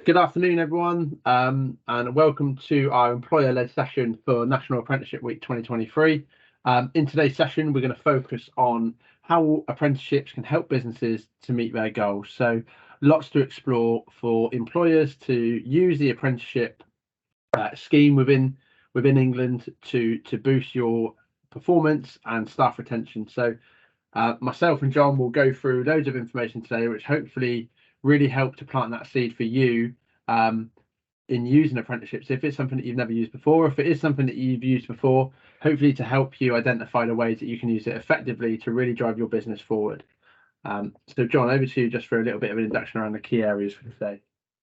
Good afternoon, everyone, and welcome to our employer-led session for National Apprenticeship Week 2023. In today's session, we're going to focus on how apprenticeships can help businesses to meet their goals. So lots to explore for employers to use the apprenticeship scheme within England to boost your performance and staff retention. So myself and John will go through loads of information today, which hopefully really help to plant that seed for you in using apprenticeships. If it's something that you've never used before, if it is something that you've used before, hopefully to help you identify the ways that you can use it effectively to really drive your business forward. So John, over to you just for a little bit of an introduction around the key areas for today.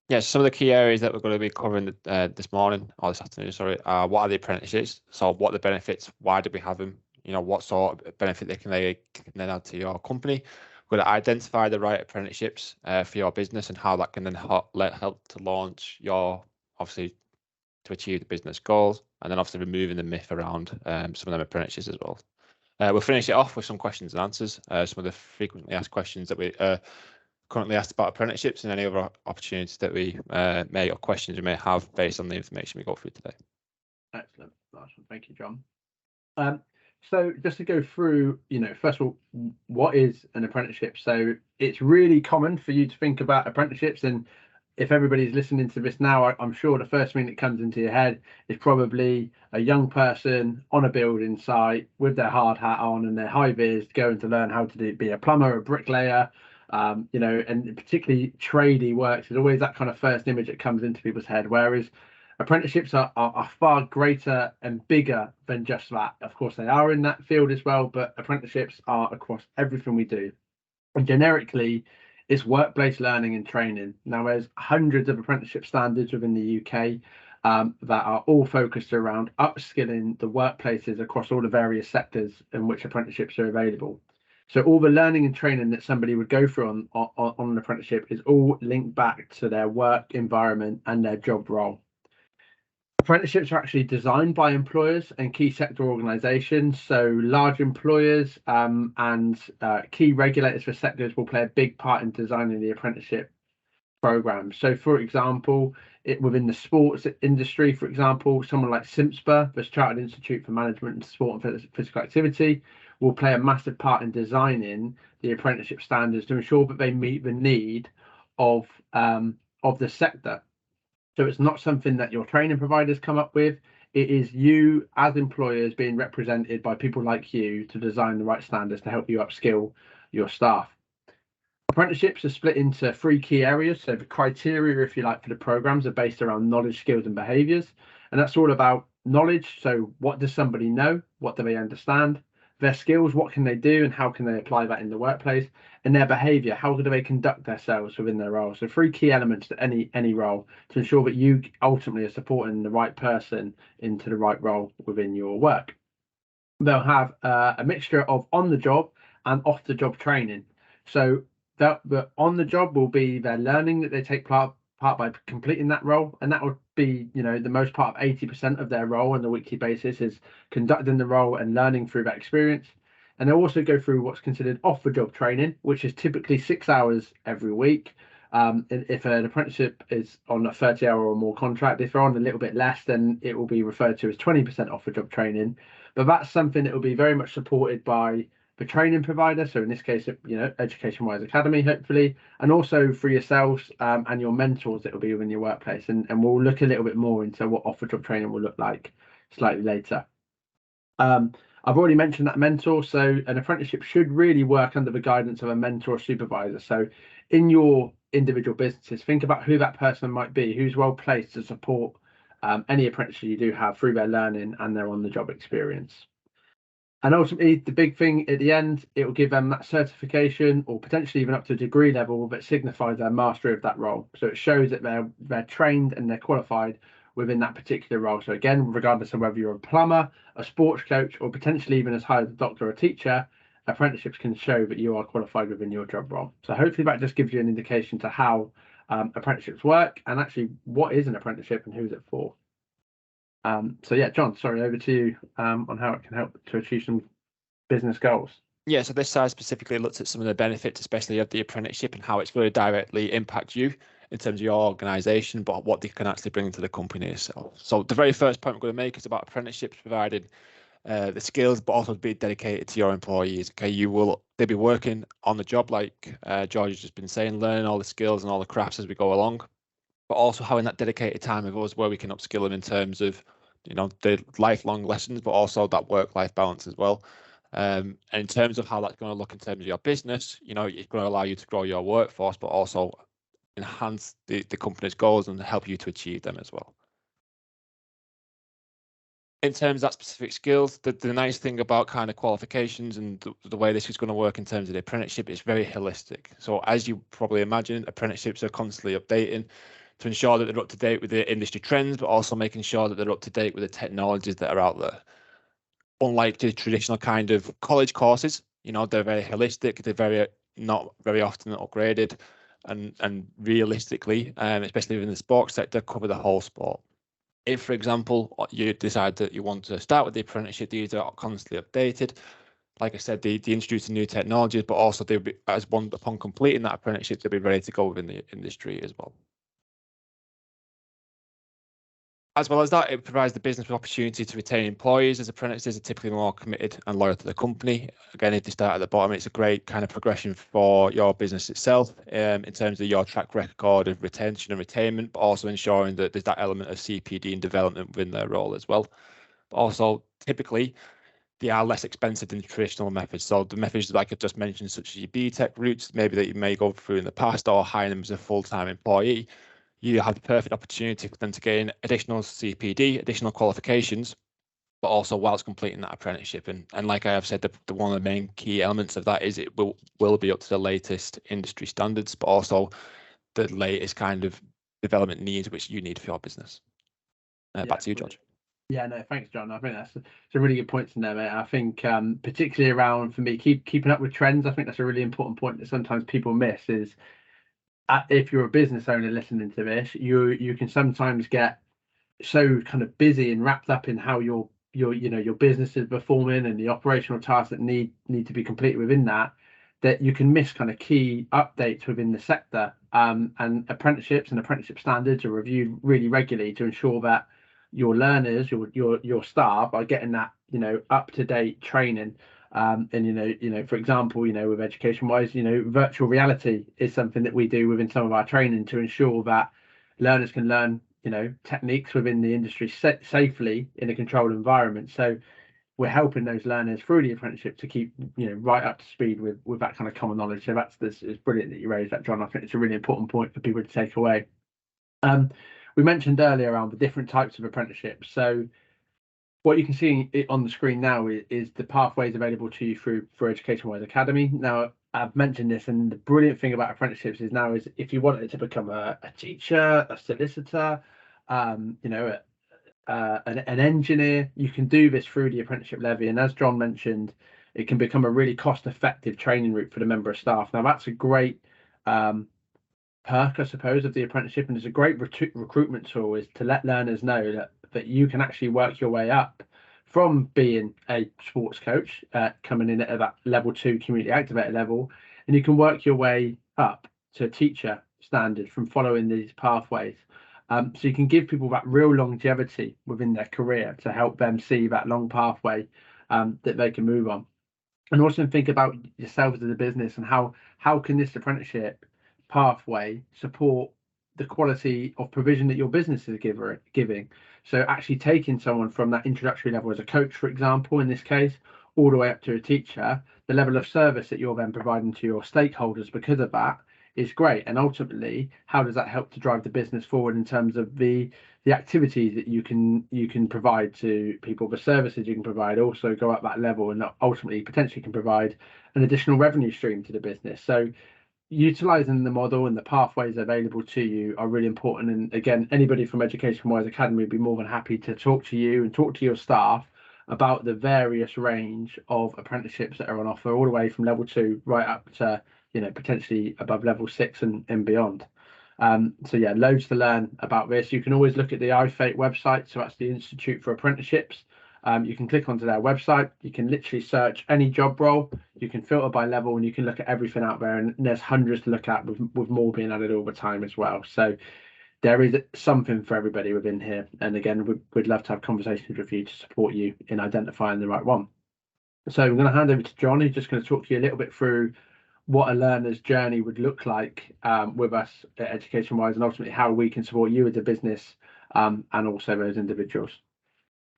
Yeah, some of the key areas that we're going to be covering this morning, or this afternoon, sorry, what are the apprenticeships? So what are the benefits? Why do we have them? You know, what sort of benefit they can then add to your company? We're going to identify the right apprenticeships for your business and how that can then help to launch your, obviously, to achieve the business goals, and then obviously removing the myth around some of them apprentices as well. We'll finish it off with some questions and answers, some of the frequently asked questions that we currently asked about apprenticeships and any other opportunities that we may or questions we may have based on the information we go through today. Excellent. Nice one. Thank you, John. So just to go through, first of all, what is an apprenticeship? So it's really common for you to think about apprenticeships, and if everybody's listening to this now, I'm sure the first thing that comes into your head is probably a young person on a building site with their hard hat on and their high vis going to learn how to be a plumber, a bricklayer, and particularly tradie works. There's always that kind of first image that comes into people's head, whereas apprenticeships are far greater and bigger than just that. Of course, they are in that field as well, but apprenticeships are across everything we do. And generically, it's workplace learning and training. Now, there's hundreds of apprenticeship standards within the UK that are all focused around upskilling the workplaces across all the various sectors in which apprenticeships are available. So all the learning and training that somebody would go through on an apprenticeship is all linked back to their work environment and their job role. Apprenticeships are actually designed by employers and key sector organisations. So large employers and key regulators for sectors will play a big part in designing the apprenticeship program. So, for example, within the sports industry, for example, someone like CIMSPA, the Chartered Institute for Management and Sport and Physical Activity, will play a massive part in designing the apprenticeship standards to ensure that they meet the need of the sector. So it's not something that your training providers come up with. It is you as employers being represented by people like you to design the right standards to help you upskill your staff. Apprenticeships are split into three key areas. So the criteria, if you like, for the programs are based around knowledge, skills and behaviours. And that's all about knowledge. So what does somebody know? What do they understand? Their skills, what can they do and how can they apply that in the workplace? And their behaviour, how do they conduct themselves within their role? So three key elements to any role to ensure that you ultimately are supporting the right person into the right role within your work. They'll have a mixture of on-the-job and off-the-job training. So the on-the-job will be their learning that they take part by completing that role, and that would be the most part of 80% of their role on a weekly basis is conducting the role and learning through that experience. And they'll also go through what's considered off-the-job training, which is typically 6 hours every week. If an apprenticeship is on a 30-hour or more contract, if they're on a little bit less, then it will be referred to as 20% off-the-job training. But that's something that will be very much supported by the training provider, so in this case, Education Wise Academy, hopefully, and also for yourselves and your mentors that will be within your workplace. And we'll look a little bit more into what off-the-job training will look like slightly later. I've already mentioned that mentor, so an apprenticeship should really work under the guidance of a mentor or supervisor. So in your individual businesses, think about who that person might be, who's well placed to support any apprenticeship you do have through their learning and their on-the-job experience. And ultimately, the big thing at the end, it will give them that certification or potentially even up to a degree level that signifies their mastery of that role. So it shows that they're trained and they're qualified within that particular role. So again, regardless of whether you're a plumber, a sports coach, or potentially even as high as a doctor or a teacher, apprenticeships can show that you are qualified within your job role. So hopefully that just gives you an indication to how apprenticeships work and actually what is an apprenticeship and who's it for. So yeah, John, sorry, over to you on how it can help to achieve some business goals. Yeah, so this side specifically looks at some of the benefits, especially of the apprenticeship and how it's going to directly impact you in terms of your organisation, but what they can actually bring to the company itself. So the very first point we're going to make is about apprenticeships, providing the skills, but also be dedicated to your employees. Okay, they'll be working on the job, like George has just been saying, learning all the skills and all the crafts as we go along, but also having that dedicated time with us where we can upskill them in terms of, the lifelong lessons, but also that work-life balance as well. And in terms of how that's going to look in terms of your business, it's going to allow you to grow your workforce, but also enhance the company's goals and help you to achieve them as well. In terms of that specific skills, the nice thing about kind of qualifications and the way this is going to work in terms of the apprenticeship is very holistic. So as you probably imagine, apprenticeships are constantly updating to ensure that they're up to date with the industry trends, but also making sure that they're up to date with the technologies that are out there. Unlike the traditional kind of college courses, they're very holistic, they're not very often upgraded, and realistically, especially within the sports sector, cover the whole sport. If, for example, you decide that you want to start with the apprenticeship, these are constantly updated. Like I said, they introduce new technologies, but also they'll be, upon completing that apprenticeship, they'll be ready to go within the industry as well. As well as that, it provides the business with opportunity to retain employees, as apprentices are typically more committed and loyal to the company. Again, if they start at the bottom, it's a great kind of progression for your business itself in terms of your track record of retention and retainment, but also ensuring that there's that element of CPD and development within their role as well. But also, typically, they are less expensive than traditional methods. So the methods like I just mentioned, such as your BTEC routes, maybe that you may go through in the past, or hiring them as a full-time employee, you have the perfect opportunity for them to gain additional CPD, additional qualifications, but also whilst completing that apprenticeship. And like I have said, the one of the main key elements of that is it will be up to the latest industry standards, but also the latest kind of development needs which you need for your business. Back to you, George. Yeah, no, thanks, John. I think that's a really good point in there, mate. I think particularly around, for me, keeping up with trends, I think that's a really important point that sometimes people miss is, if you're a business owner listening to this, you can sometimes get so kind of busy and wrapped up in how your business is performing and the operational tasks that need to be completed within that you can miss kind of key updates within the sector. And apprenticeships and apprenticeship standards are reviewed really regularly to ensure that your learners, your staff are getting that up to date training. And for example, with education wise, virtual reality is something that we do within some of our training to ensure that learners can learn techniques within the industry safely in a controlled environment. So we're helping those learners through the apprenticeship to keep right up to speed with that kind of common knowledge. So it's brilliant that you raised that, John. I think it's a really important point for people to take away. We mentioned earlier around the different types of apprenticeships. So what you can see on the screen now is the pathways available to you through Education Wise Academy. Now, I've mentioned this, and the brilliant thing about apprenticeships is if you wanted to become a teacher, a solicitor, an engineer, you can do this through the apprenticeship levy. And as John mentioned, it can become a really cost-effective training route for the member of staff. Now, that's a great perk, I suppose, of the apprenticeship, and it's a great recruitment tool, is to let learners know that you can actually work your way up from being a sports coach, coming in at that level 2 community activator level, and you can work your way up to a teacher standard from following these pathways. So you can give people that real longevity within their career to help them see that long pathway that they can move on. And also think about yourselves as a business and how can this apprenticeship pathway support the quality of provision that your business is giving. So actually taking someone from that introductory level as a coach, for example, in this case, all the way up to a teacher, the level of service that you're then providing to your stakeholders because of that is great. And ultimately, how does that help to drive the business forward in terms of the activities that you can provide to people, the services you can provide, also go up that level, and ultimately potentially can provide an additional revenue stream to the business. So utilizing the model and the pathways available to you are really important. And again, anybody from Education Wise Academy would be more than happy to talk to you and talk to your staff about the various range of apprenticeships that are on offer, all the way from level 2 right up to potentially above level 6 and beyond. So yeah, loads to learn about this. You can always look at the IFATE website, so that's the Institute for Apprenticeships, You can click onto their website. You can literally search any job role. You can filter by level, and you can look at everything out there. And there's hundreds to look at, with more being added all the time as well. So there is something for everybody within here. And again, we'd love to have conversations with you to support you in identifying the right one. So I'm going to hand over to John, who's just going to talk to you a little bit through what a learner's journey would look like with us at Education Wise, and ultimately how we can support you as a business and also those individuals.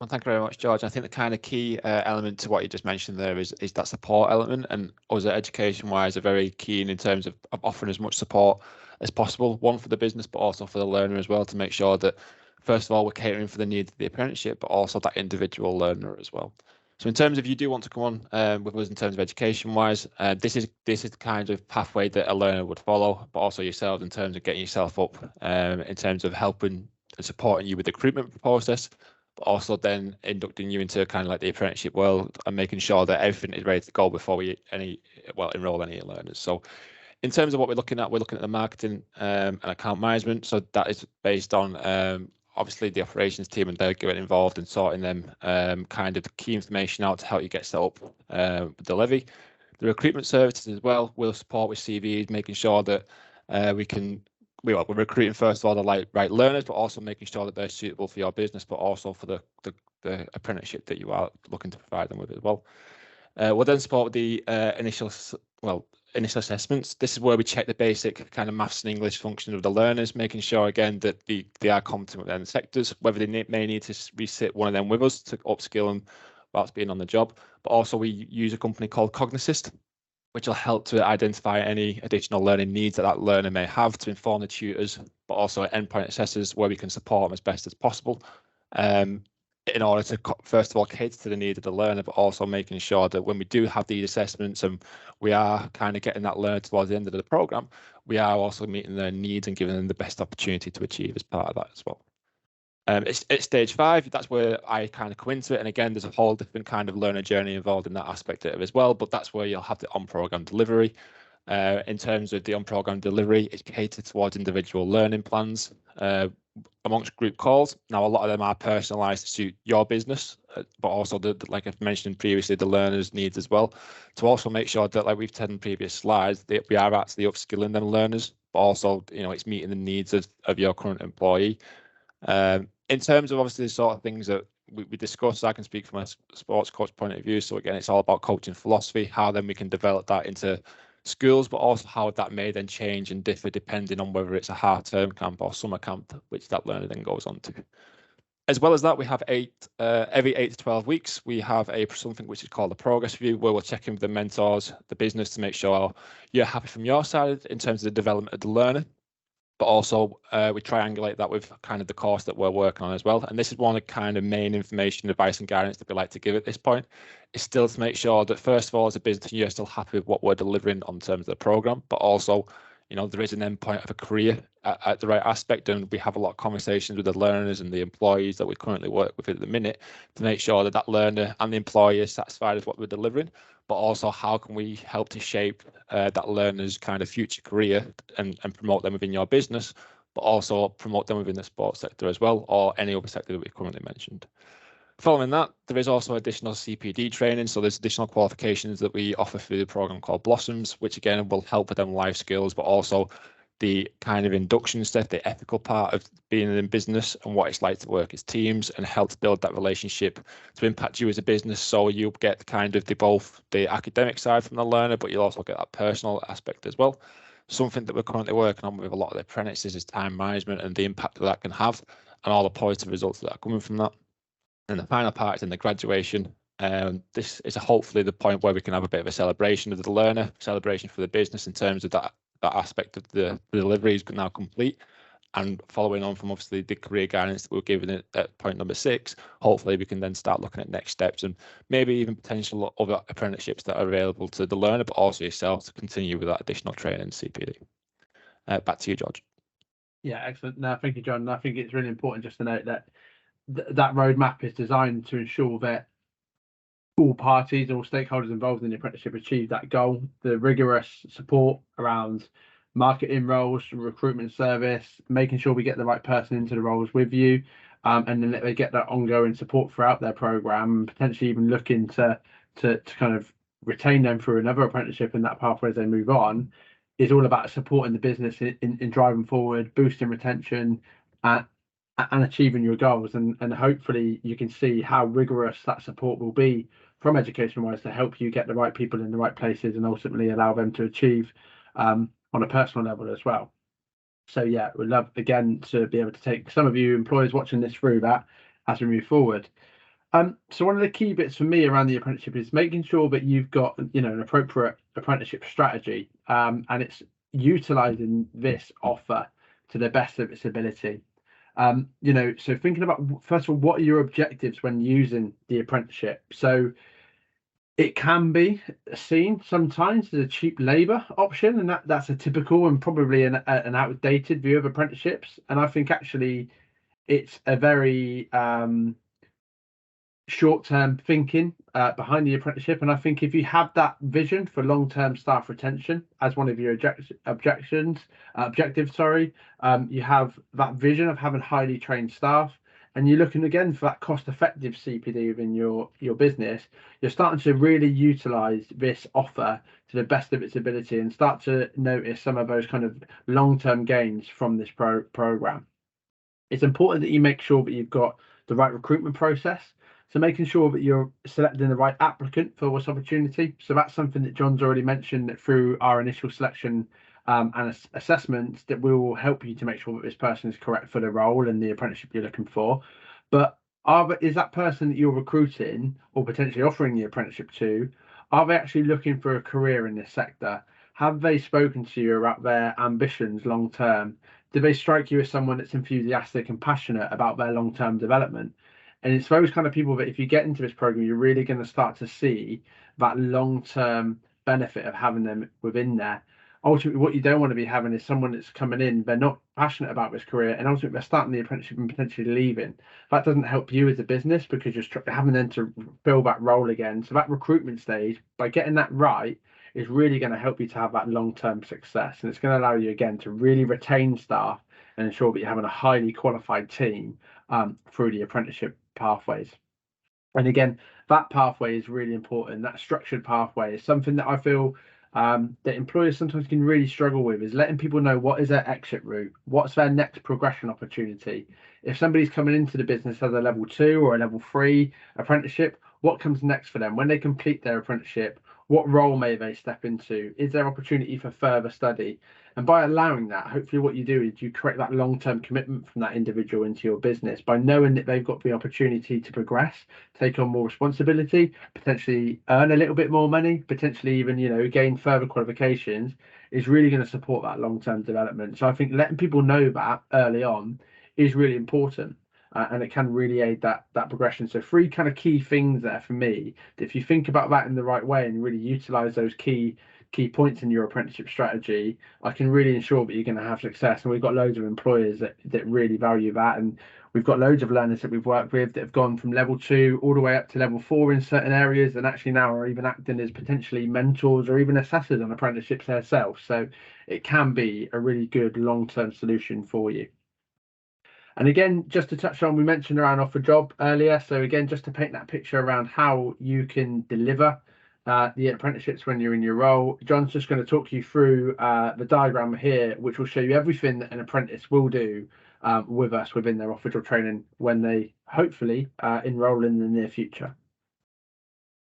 Well, thank you very much, George. I think the kind of key element to what you just mentioned there is that support element, and us at Education Wise are very keen in terms of offering as much support as possible, one for the business, but also for the learner as well, to make sure that, first of all, we're catering for the needs of the apprenticeship, but also that individual learner as well. So in terms of you do want to come on with us in terms of Education Wise, this is the kind of pathway that a learner would follow, but also yourselves in terms of getting yourself up, in terms of helping and supporting you with the recruitment process, but also then inducting you into kind of like the apprenticeship world and making sure that everything is ready to go before we enroll any learners. So in terms of what we're looking at the marketing and account management. So that is based on obviously the operations team, and they're getting involved in sorting them kind of the key information out to help you get set up with the levy. The recruitment services as well will support with CVs, making sure that we're recruiting first of all the right learners, but also making sure that they're suitable for your business, but also for the apprenticeship that you are looking to provide them with as well. We'll then support with the initial assessments. This is where we check the basic kind of maths and English function of the learners, making sure again that they are competent within the sectors, whether they may need to resit one of them with us to upskill them whilst being on the job. But also we use a company called Cognisist, which will help to identify any additional learning needs that learner may have to inform the tutors, but also endpoint assessors where we can support them as best as possible. In order to, first of all, cater to the need of the learner, but also making sure that when we do have these assessments and we are kind of getting that learner towards the end of the program, we are also meeting their needs and giving them the best opportunity to achieve as part of that as well. It's stage 5, that's where I kind of come into it. And again, there's a whole different kind of learner journey involved in that aspect of it as well, but that's where you'll have the on-program delivery. In terms of the on-program delivery, it's catered towards individual learning plans amongst group calls. Now, a lot of them are personalised to suit your business, but also, like I've mentioned previously, the learners' needs as well. To also make sure that, like we've said in previous slides, that we are actually upskilling them learners, but also, it's meeting the needs of your current employee. In terms of obviously the sort of things that we discussed, I can speak from a sports coach point of view. So again, it's all about coaching philosophy, how then we can develop that into schools, but also how that may then change and differ depending on whether it's a half-term camp or summer camp, which that learner then goes on to. As well as that, we have every 8 to 12 weeks, we have something which is called a progress review, where we'll check in with the mentors, the business, to make sure you're happy from your side in terms of the development of the learner. But also we triangulate that with kind of the course that we're working on as well. And this is one of the kind of main information, advice and guidance that we like to give at this point, is still to make sure that, first of all, as a business, you're still happy with what we're delivering on terms of the program, but also, there is an endpoint of a career at the right aspect. And we have a lot of conversations with the learners and the employees that we currently work with at the minute to make sure that that learner and the employee is satisfied with what we're delivering, but also how can we help to shape that learner's kind of future career and promote them within your business, but also promote them within the sports sector as well, or any other sector that we currently mentioned. Following that, there is also additional CPD training. So there's additional qualifications that we offer through the program called Blossoms, which again will help with them life skills, but also the kind of induction step, the ethical part of being in business and what it's like to work as teams, and help to build that relationship to impact you as a business. So you'll get kind of both the academic side from the learner, but you'll also get that personal aspect as well. Something that we're currently working on with a lot of the apprentices is time management and the impact that can have and all the positive results that are coming from that. And the final part is in the graduation. This is hopefully the point where we can have a bit of a celebration of the learner, celebration for the business in terms of that aspect of the delivery is now complete. And following on from obviously the career guidance that we're given at point number 6, hopefully we can then start looking at next steps and maybe even potential other apprenticeships that are available to the learner, but also yourself to continue with that additional training in CPD. Back to you, George. Yeah, excellent. No, thank you, John. I think it's really important just to note that that roadmap is designed to ensure that all parties, all stakeholders involved in the apprenticeship achieve that goal. The rigorous support around marketing roles, recruitment service, making sure we get the right person into the roles with you, and then they get that ongoing support throughout their program, and potentially even looking to kind of retain them through another apprenticeship in that pathway as they move on, is all about supporting the business in driving forward, boosting retention, and achieving your goals. And hopefully you can see how rigorous that support will be from education wise to help you get the right people in the right places and ultimately allow them to achieve on a personal level as well. So yeah, we'd love again to be able to take some of you employers watching this through that as we move forward. So one of the key bits for me around the apprenticeship is making sure that you've got, you know, an appropriate apprenticeship strategy, and it's utilizing this offer to the best of its ability. You know, so thinking about, first of all, what are your objectives when using the apprenticeship? So it can be seen sometimes as a cheap labor option, and that's a typical and probably an outdated view of apprenticeships. And I think actually it's a very short-term thinking behind the apprenticeship. And I think if you have that vision for long-term staff retention as one of your objectives, you have that vision of having highly trained staff, and you're looking again for that cost-effective CPD within your business, you're starting to really utilize this offer to the best of its ability and start to notice some of those kind of long-term gains from this program. It's important that you make sure that you've got the right recruitment process. So making sure that you're selecting the right applicant for this opportunity. So that's something that John's already mentioned, that through our initial selection and assessments, that we will help you to make sure that this person is correct for the role and the apprenticeship you're looking for. But is that person that you're recruiting or potentially offering the apprenticeship to, are they actually looking for a career in this sector? Have they spoken to you about their ambitions long term? Do they strike you as someone that's enthusiastic and passionate about their long term development? And it's those kind of people that if you get into this program, you're really going to start to see that long-term benefit of having them within there. Ultimately, what you don't want to be having is someone that's coming in, they're not passionate about this career, and ultimately they're starting the apprenticeship and potentially leaving. That doesn't help you as a business because you're having them to fill that role again. So that recruitment stage, by getting that right, is really going to help you to have that long-term success. And it's going to allow you again to really retain staff and ensure that you're having a highly qualified team through the apprenticeship pathways. And again, that pathway is really important. That structured pathway is something that I feel that employers sometimes can really struggle with, is letting people know what is their exit route, what's their next progression opportunity. If somebody's coming into the business as a level 2 or a level 3 apprenticeship, what comes next for them when they complete their apprenticeship? What role may they step into? Is there opportunity for further study? And by allowing that, hopefully what you do is you create that long-term commitment from that individual into your business by knowing that they've got the opportunity to progress, take on more responsibility, potentially earn a little bit more money, potentially even, you know, gain further qualifications, is really going to support that long-term development. So I think letting people know that early on is really important. And it can really aid that progression. So 3 kind of key things there for me. If you think about that in the right way and really utilize those key points in your apprenticeship strategy, I can really ensure that you're going to have success. And we've got loads of employers that really value that. And we've got loads of learners that we've worked with that have gone from level 2 all the way up to level 4 in certain areas, and actually now are even acting as potentially mentors or even assessors on apprenticeships themselves. So it can be a really good long-term solution for you. And again, just to touch on, we mentioned around offer job earlier. So again, just to paint that picture around how you can deliver the apprenticeships when you're in your role, John's just going to talk you through the diagram here, which will show you everything that an apprentice will do with us within their offer job training when they hopefully enroll in the near future.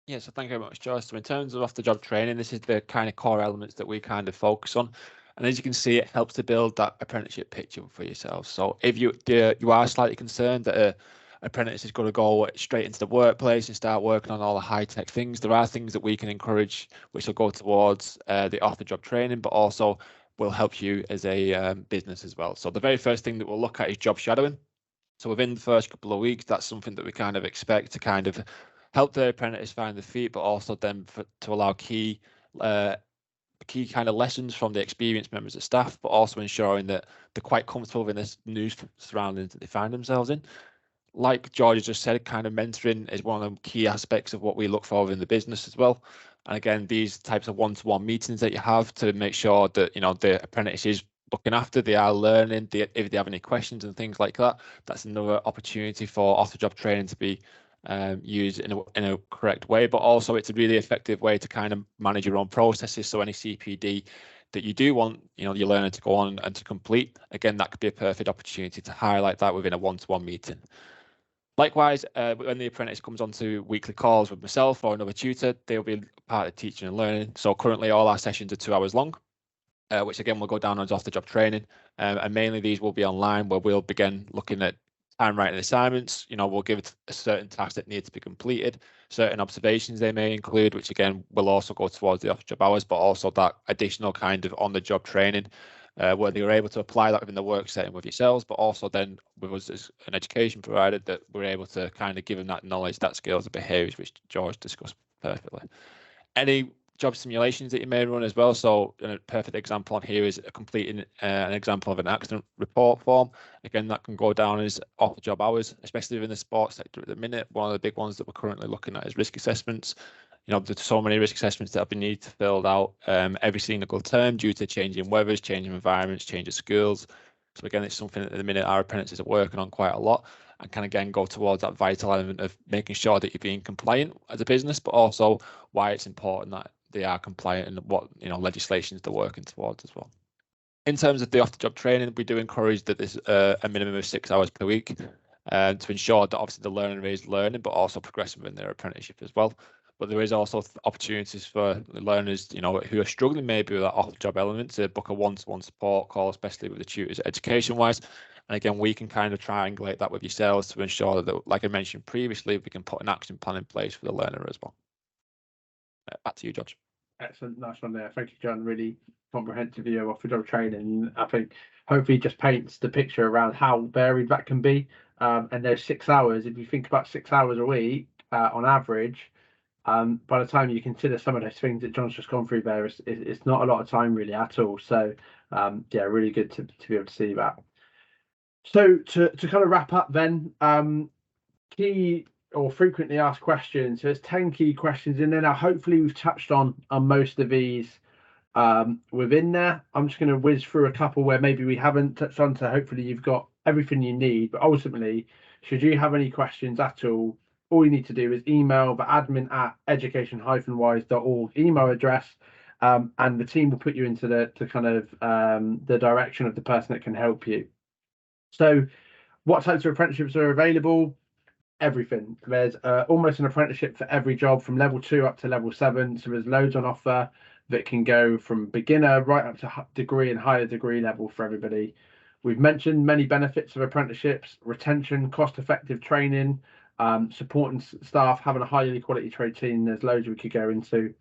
Yeah, so thank you very much, Joyce. So in terms of off-the-job training, this is the kind of core elements that we kind of focus on. And as you can see, it helps to build that apprenticeship picture for yourself. So if you are slightly concerned that an apprentice is going to go straight into the workplace and start working on all the high-tech things, there are things that we can encourage which will go towards the off-the-job training, but also will help you as a business as well. So the very first thing that we'll look at is job shadowing. So within the first couple of weeks, that's something that we kind of expect to kind of help the apprentice find the feet, but also then to allow key kind of lessons from the experienced members of staff, but also ensuring that they're quite comfortable in this new surroundings that they find themselves in. Like George just said, kind of mentoring is one of the key aspects of what we look for in the business as well. And again, these types of one-to-one meetings that you have to make sure that, you know, the apprentice is looking after, they are learning. If they have any questions and things like that, that's another opportunity for off-the-job training to be used in a correct way. But also, it's a really effective way to kind of manage your own processes. So any CPD that you do want, your learner to go on and to complete, again, that could be a perfect opportunity to highlight that within a one-to-one meeting. Likewise, when the apprentice comes onto weekly calls with myself or another tutor, they'll be part of teaching and learning. So currently all our sessions are 2 hours long, which again will go down as off-the-job training. And mainly these will be online, where we'll begin looking at time writing assignments. We'll give it a certain task that needs to be completed, certain observations they may include, which again will also go towards the off-job hours, but also that additional kind of on-the-job training, where you're able to apply that within the work setting with yourselves, but also then with us as an education provider, that we're able to kind of give them that knowledge, that skills, and behaviours, which George discussed perfectly. Any job simulations that you may run as well. So a perfect example on here is completing an example of an accident report form. Again, that can go down as off-the-job hours, especially within the sports sector at the minute. One of the big ones that we're currently looking at is risk assessments. There's so many risk assessments that have been needed to filled out every single term due to changing weathers, changing environments, changing schools. So again, it's something that at the minute our apprentices are working on quite a lot, and can again go towards that vital element of making sure that you're being compliant as a business, but also why it's important that they are compliant and what legislations they're working towards as well. In terms of the off-the-job training, we do encourage that there's a minimum of 6 hours per week to ensure that obviously the learner is learning, but also progressing within their apprenticeship as well. But there is also opportunities for learners, who are struggling maybe with that off-the-job element, to book a one-to-one support call, especially with the tutors education-wise. And again, we can kind of triangulate that with yourselves to ensure that, like I mentioned previously, we can put an action plan in place for the learner as well. Back to you, George. Excellent, nice one there. Thank you, John. Really comprehensive view of off-the-job training. I think hopefully just paints the picture around how varied that can be. And there's 6 hours. If you think about 6 hours a week on average, by the time you consider some of those things that John's just gone through there, it's not a lot of time really at all. So yeah, really good to be able to see that. So to kind of wrap up then, key or frequently asked questions. So there's 10 key questions in there. Now, hopefully we've touched on most of these within there. I'm just going to whiz through a couple where maybe we haven't touched on, so hopefully you've got everything you need. But ultimately, should you have any questions at all you need to do is email the admin@education-wise.org email address, and the team will put you into the kind of the direction of the person that can help you. So what types of apprenticeships are available? Everything. There's almost an apprenticeship for every job from level 2 up to level 7. So there's loads on offer that can go from beginner right up to degree and higher degree level for everybody. We've mentioned many benefits of apprenticeships: retention, cost-effective training, supporting staff, having a highly quality trade team. There's loads we could go into.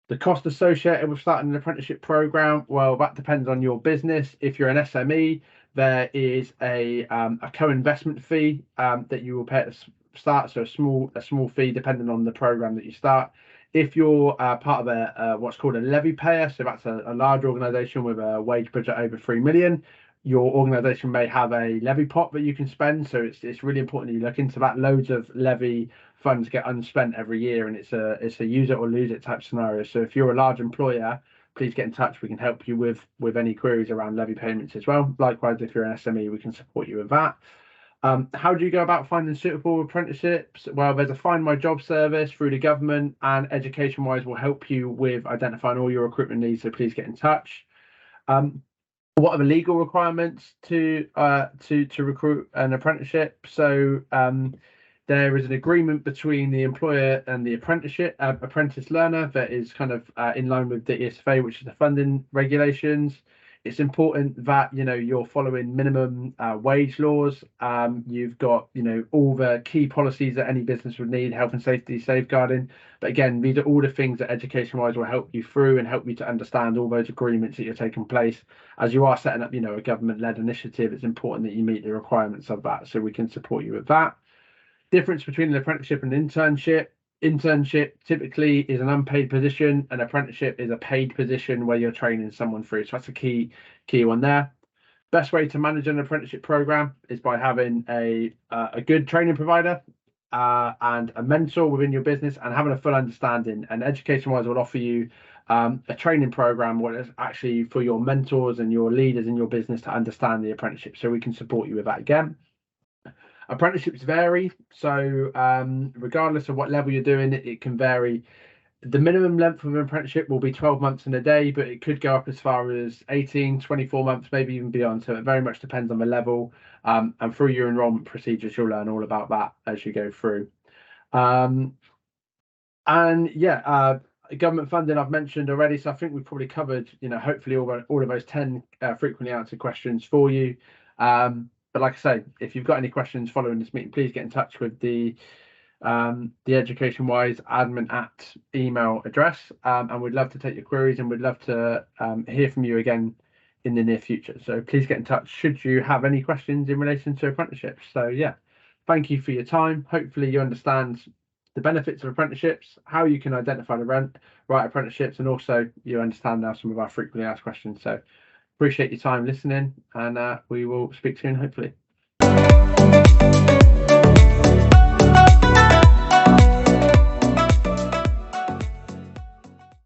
The cost associated with starting an apprenticeship program, well, that depends on your business. If you're an SME, there is a co-investment fee that you will pay at the start, so a small fee depending on the program that you start. If you're part of a what's called a levy payer, so that's a large organisation with a wage budget over 3 million, your organisation may have a levy pot that you can spend. So it's really important that you look into that. Loads of levy funds get unspent every year, and it's a use it or lose it type scenario. So if you're a large employer, please get in touch. We can help you with any queries around levy payments as well. Likewise, if you're an SME, we can support you with that. How do you go about finding suitable apprenticeships? Well, there's a Find My Job service through the government, and Education Wise will help you with identifying all your recruitment needs. So please get in touch. What are the legal requirements to recruit an apprenticeship? So there is an agreement between the employer and the apprentice learner that is kind of in line with the ESFA, which is the funding regulations. It's important that you're following minimum wage laws. You've got all the key policies that any business would need, health and safety, safeguarding. But again, these are all the things that Education Wise will help you through and help you to understand all those agreements that you're taking place. As you are setting up a government-led initiative, it's important that you meet the requirements of that, so we can support you with that. Difference between an apprenticeship and internship. Internship typically is an unpaid position. An apprenticeship is a paid position where you're training someone through. So that's a key one there. Best way to manage an apprenticeship program is by having a good training provider and a mentor within your business, and having a full understanding. And Education Wise will offer you a training program where it's actually for your mentors and your leaders in your business to understand the apprenticeship, so we can support you with that. Again, apprenticeships vary, so regardless of what level you're doing, it can vary. The minimum length of an apprenticeship will be 12 months and a day, but it could go up as far as 18, 24 months, maybe even beyond. So it very much depends on the level. And through your enrollment procedures, you'll learn all about that as you go through. And yeah, government funding I've mentioned already. So I think we've probably covered, hopefully all of those 10 frequently answered questions for you. But like I say, if you've got any questions following this meeting, please get in touch with the Education Wise admin at email address, and we'd love to take your queries, and we'd love to hear from you again in the near future. So please get in touch should you have any questions in relation to apprenticeships. So yeah, thank you for your time. Hopefully you understand the benefits of apprenticeships, how you can identify the right apprenticeships, and also you understand now some of our frequently asked questions. So appreciate your time listening, and we will speak soon, hopefully.